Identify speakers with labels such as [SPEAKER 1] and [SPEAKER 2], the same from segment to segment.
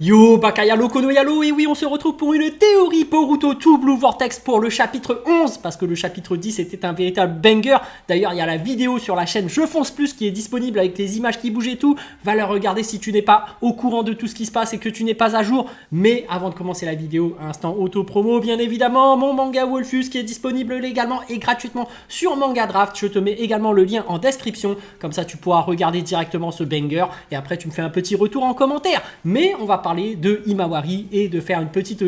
[SPEAKER 1] Yo, Bakayalo, Kono Yalo, et oui, on se retrouve pour une théorie Boruto 2 Blue Vortex pour le chapitre 11, parce que le chapitre 10 était un véritable banger. D'ailleurs, il y a la vidéo sur la chaîne Je Fonce Plus qui est disponible avec les images qui bougent et tout. Va la regarder si tu n'es pas au courant de tout ce qui se passe et que tu n'es pas à jour. Mais avant de commencer la vidéo, instant auto-promo, bien évidemment, mon manga Wolfus qui est disponible légalement et gratuitement sur Manga Draft. Je te mets également le lien en description, comme ça tu pourras regarder directement ce banger. Et après, tu me fais un petit retour en commentaire. Mais on va parler de Himawari et de faire une petite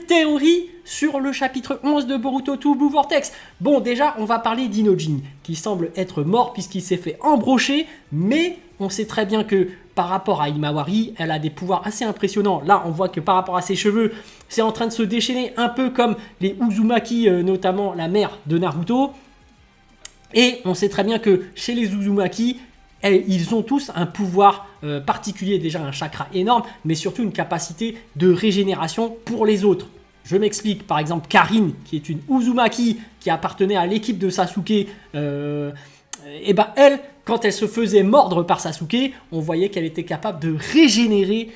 [SPEAKER 1] théorie sur le chapitre 11 de Boruto 2 Blue Vortex. Bon, déjà, on va parler d'Inojin, qui semble être mort puisqu'il s'est fait embrocher, mais on sait très bien que par rapport à Himawari, elle a des pouvoirs assez impressionnants. Là, on voit que par rapport à ses cheveux, c'est en train de se déchaîner, un peu comme les Uzumaki, notamment la mère de Naruto. Et on sait très bien que chez les Uzumaki, ils ont tous un pouvoir particulier, déjà un chakra énorme, mais surtout une capacité de régénération pour les autres. Je m'explique, par exemple Karin, qui est une Uzumaki, qui appartenait à l'équipe de Sasuke, et ben elle, quand elle se faisait mordre par Sasuke, on voyait qu'elle était capable de régénérer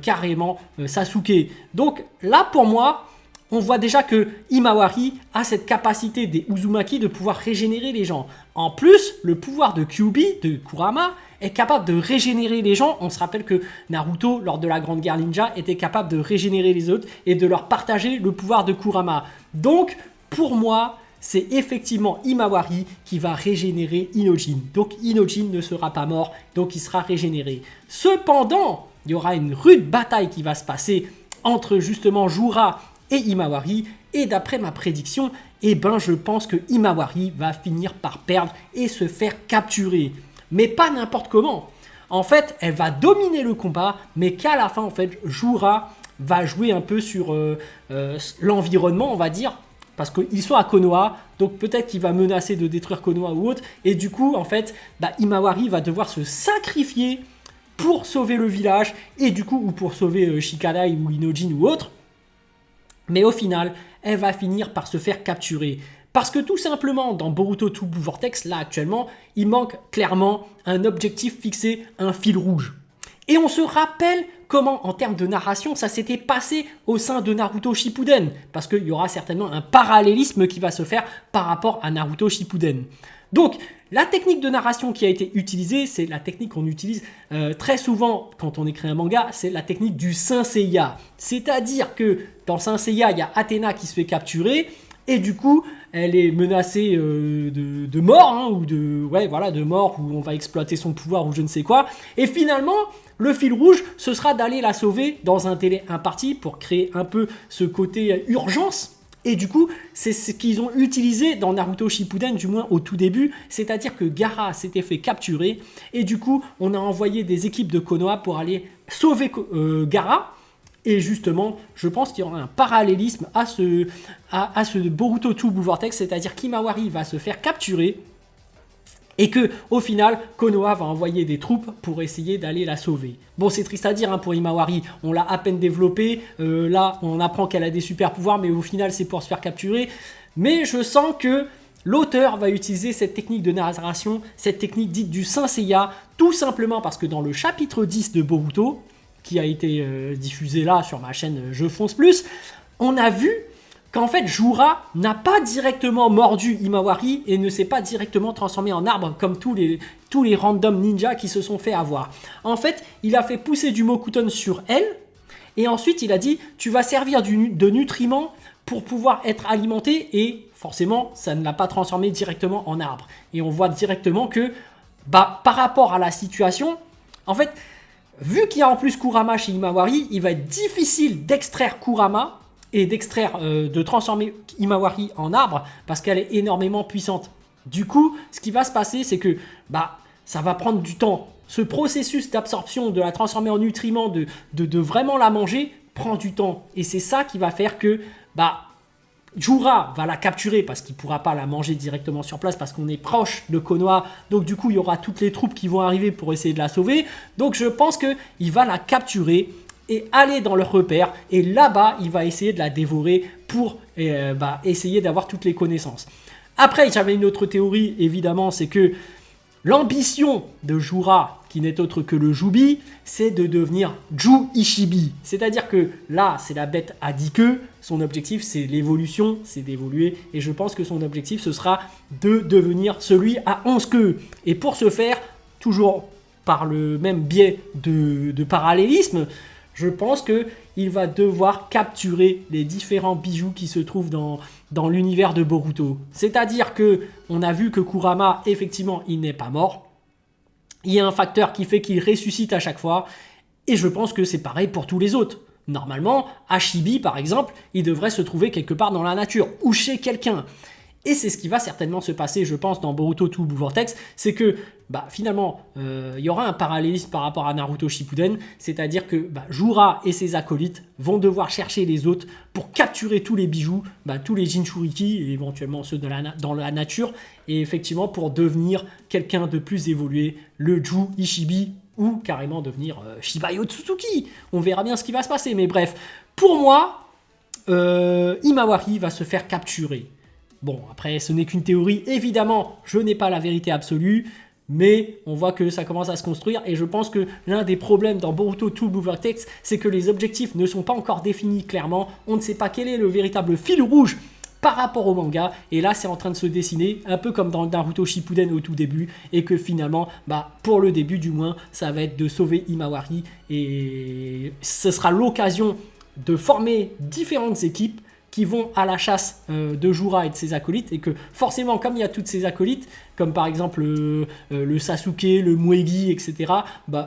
[SPEAKER 1] carrément Sasuke. Donc là, pour moi, on voit déjà que Himawari a cette capacité des Uzumaki de pouvoir régénérer les gens. En plus, le pouvoir de Kyuubi, de Kurama, est capable de régénérer les gens. On se rappelle que Naruto, lors de la Grande Guerre Ninja, était capable de régénérer les autres et de leur partager le pouvoir de Kurama. Donc, pour moi, c'est effectivement Himawari qui va régénérer Inojin. Donc, Inojin ne sera pas mort, donc il sera régénéré. Cependant, il y aura une rude bataille qui va se passer entre justement Jura et Himawari, et d'après ma prédiction, eh ben je pense que Himawari va finir par perdre et se faire capturer. Mais pas n'importe comment. En fait, elle va dominer le combat, mais qu'à la fin, en fait, Jura va jouer un peu sur l'environnement, on va dire, parce qu'ils sont à Konoha, donc peut-être qu'il va menacer de détruire Konoha ou autre, et du coup, en fait, Himawari va devoir se sacrifier pour sauver le village, et du coup, ou pour sauver Shikadai ou Inojin ou autre. Mais au final, elle va finir par se faire capturer. Parce que tout simplement, dans Boruto 2 Blue Vortex, là actuellement, il manque clairement un objectif fixé, un fil rouge. Et on se rappelle comment, en termes de narration, ça s'était passé au sein de Naruto Shippuden. Parce qu'il y aura certainement un parallélisme qui va se faire par rapport à Naruto Shippuden. Donc, la technique de narration qui a été utilisée, c'est la technique qu'on utilise très souvent quand on écrit un manga, c'est la technique du Saint Seiya. C'est-à-dire que dans Saint Seiya, il y a Athéna qui se fait capturer et du coup, elle est menacée de mort, hein, ou de mort, où on va exploiter son pouvoir ou je ne sais quoi. Et finalement, le fil rouge, ce sera d'aller la sauver dans un délai imparti pour créer un peu ce côté urgence. Et du coup, c'est ce qu'ils ont utilisé dans Naruto Shippuden, du moins au tout début, c'est-à-dire que Gaara s'était fait capturer, et du coup, on a envoyé des équipes de Konoha pour aller sauver Gaara, et justement, je pense qu'il y aura un parallélisme à ce Boruto 2 Blue Vortex, c'est-à-dire qu'Himawari va se faire capturer, et que au final, Konoha va envoyer des troupes pour essayer d'aller la sauver. Bon, c'est triste à dire hein, pour Himawari, on l'a à peine développée, là on apprend qu'elle a des super pouvoirs, mais au final c'est pour se faire capturer. Mais je sens que l'auteur va utiliser cette technique de narration, cette technique dite du Saint Seiya, tout simplement parce que dans le chapitre 10 de Boruto, qui a été diffusé là sur ma chaîne Je Fonce Plus, on a vu qu'en fait Jura n'a pas directement mordu Himawari et ne s'est pas directement transformé en arbre comme tous les random ninjas qui se sont fait avoir. En fait, il a fait pousser du Mokuton sur elle et ensuite il a dit tu vas servir de nutriments pour pouvoir être alimenté et forcément ça ne l'a pas transformé directement en arbre. Et on voit directement que par rapport à la situation, en fait, vu qu'il y a en plus Kurama chez Himawari, il va être difficile d'extraire Kurama et de transformer Himawari en arbre parce qu'elle est énormément puissante. Du coup, ce qui va se passer, c'est que ça va prendre du temps. Ce processus d'absorption, de la transformer en nutriments, de vraiment la manger, prend du temps. Et c'est ça qui va faire que Jura va la capturer parce qu'il ne pourra pas la manger directement sur place parce qu'on est proche de Konoha. Donc du coup, il y aura toutes les troupes qui vont arriver pour essayer de la sauver. Donc je pense qu'il va la capturer et aller dans leur repère, et là-bas, il va essayer de la dévorer pour essayer d'avoir toutes les connaissances. Après, j'avais une autre théorie, évidemment, c'est que l'ambition de Jura, qui n'est autre que le Jubi, c'est de devenir Ju Ishibi. C'est-à-dire que là, c'est la bête à 10 queues. Son objectif, c'est l'évolution, c'est d'évoluer. Et je pense que son objectif, ce sera de devenir celui à 11 queues. Et pour ce faire, toujours par le même biais de parallélisme, je pense qu'il va devoir capturer les différents bijoux qui se trouvent dans l'univers de Boruto. C'est-à-dire que on a vu que Kurama, effectivement, il n'est pas mort. Il y a un facteur qui fait qu'il ressuscite à chaque fois. Et je pense que c'est pareil pour tous les autres. Normalement, Hashibi, par exemple, il devrait se trouver quelque part dans la nature ou chez quelqu'un. Et c'est ce qui va certainement se passer, je pense, dans Boruto To Blue Vortex, c'est que finalement, il y aura un parallélisme par rapport à Naruto Shippuden, c'est-à-dire que Jura et ses acolytes vont devoir chercher les autres pour capturer tous les bijoux, tous les Jinchuriki, et éventuellement ceux dans la nature, et effectivement pour devenir quelqu'un de plus évolué, le Ju Ishibi, ou carrément devenir Shiba Yotsuki. On verra bien ce qui va se passer, mais bref, pour moi, Himawari va se faire capturer. Bon, après, ce n'est qu'une théorie. Évidemment, je n'ai pas la vérité absolue, mais on voit que ça commence à se construire. Et je pense que l'un des problèmes dans Boruto To Blue Vortex, c'est que les objectifs ne sont pas encore définis clairement. On ne sait pas quel est le véritable fil rouge par rapport au manga. Et là, c'est en train de se dessiner, un peu comme dans Naruto Shippuden au tout début. Et que finalement, pour le début du moins, ça va être de sauver Himawari. Et ce sera l'occasion de former différentes équipes qui vont à la chasse de Jura et de ses acolytes, et que forcément, comme il y a toutes ces acolytes, comme par exemple le Sasuke, le Muegi, etc.,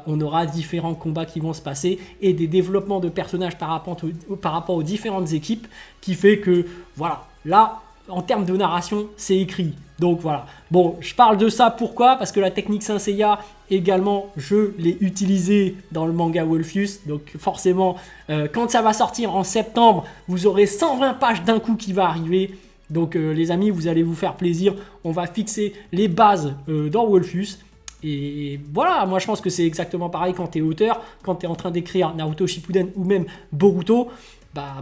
[SPEAKER 1] on aura différents combats qui vont se passer, et des développements de personnages par rapport aux différentes équipes, qui fait que, voilà, là, en termes de narration, c'est écrit. Donc voilà. Bon, je parle de ça, pourquoi? Parce que la technique Saint Seiya, également, je l'ai utilisée dans le manga Wolfius. Donc forcément, quand ça va sortir en septembre, vous aurez 120 pages d'un coup qui va arriver. Donc les amis, vous allez vous faire plaisir. On va fixer les bases dans Wolfius. Et voilà, moi je pense que c'est exactement pareil quand tu es auteur, quand tu es en train d'écrire Naruto Shippuden ou même Boruto.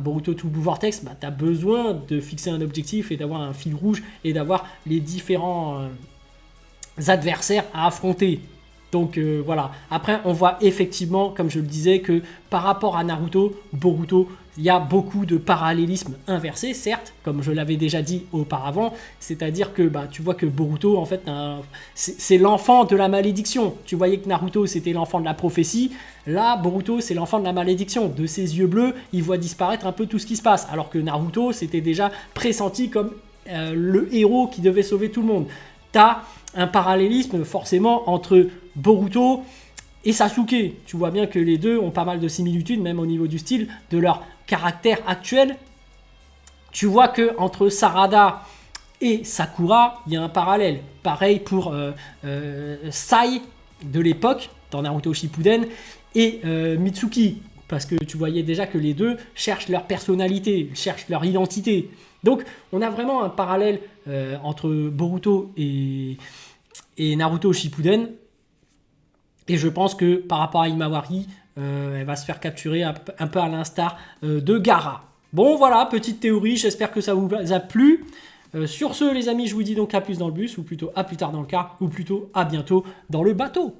[SPEAKER 1] Boruto To Blue Vortex, tu as besoin de fixer un objectif et d'avoir un fil rouge et d'avoir les différents adversaires à affronter. Donc voilà. Après, on voit effectivement, comme je le disais, que par rapport à Naruto, Boruto, il y a beaucoup de parallélisme inversé, certes, comme je l'avais déjà dit auparavant. C'est-à-dire que tu vois que Boruto, en fait, c'est l'enfant de la malédiction. Tu voyais que Naruto, c'était l'enfant de la prophétie. Là, Boruto, c'est l'enfant de la malédiction. De ses yeux bleus, il voit disparaître un peu tout ce qui se passe. Alors que Naruto, c'était déjà pressenti comme le héros qui devait sauver tout le monde. T'as un parallélisme forcément entre Boruto et Sasuke. Tu vois bien que les deux ont pas mal de similitudes, même au niveau du style, de leur caractère actuel. Tu vois que entre Sarada et Sakura, il y a un parallèle. Pareil pour Sai de l'époque, dans Naruto Shippuden, et Mitsuki. Parce que tu voyais déjà que les deux cherchent leur personnalité, cherchent leur identité. Donc, on a vraiment un parallèle entre Boruto et Naruto Shippuden. Et je pense que par rapport à Himawari, elle va se faire capturer un peu à l'instar de Gaara. Bon, voilà, petite théorie. J'espère que ça vous a plu. Sur ce, les amis, je vous dis donc à plus dans le bus, ou plutôt à plus tard dans le car, ou plutôt à bientôt dans le bateau.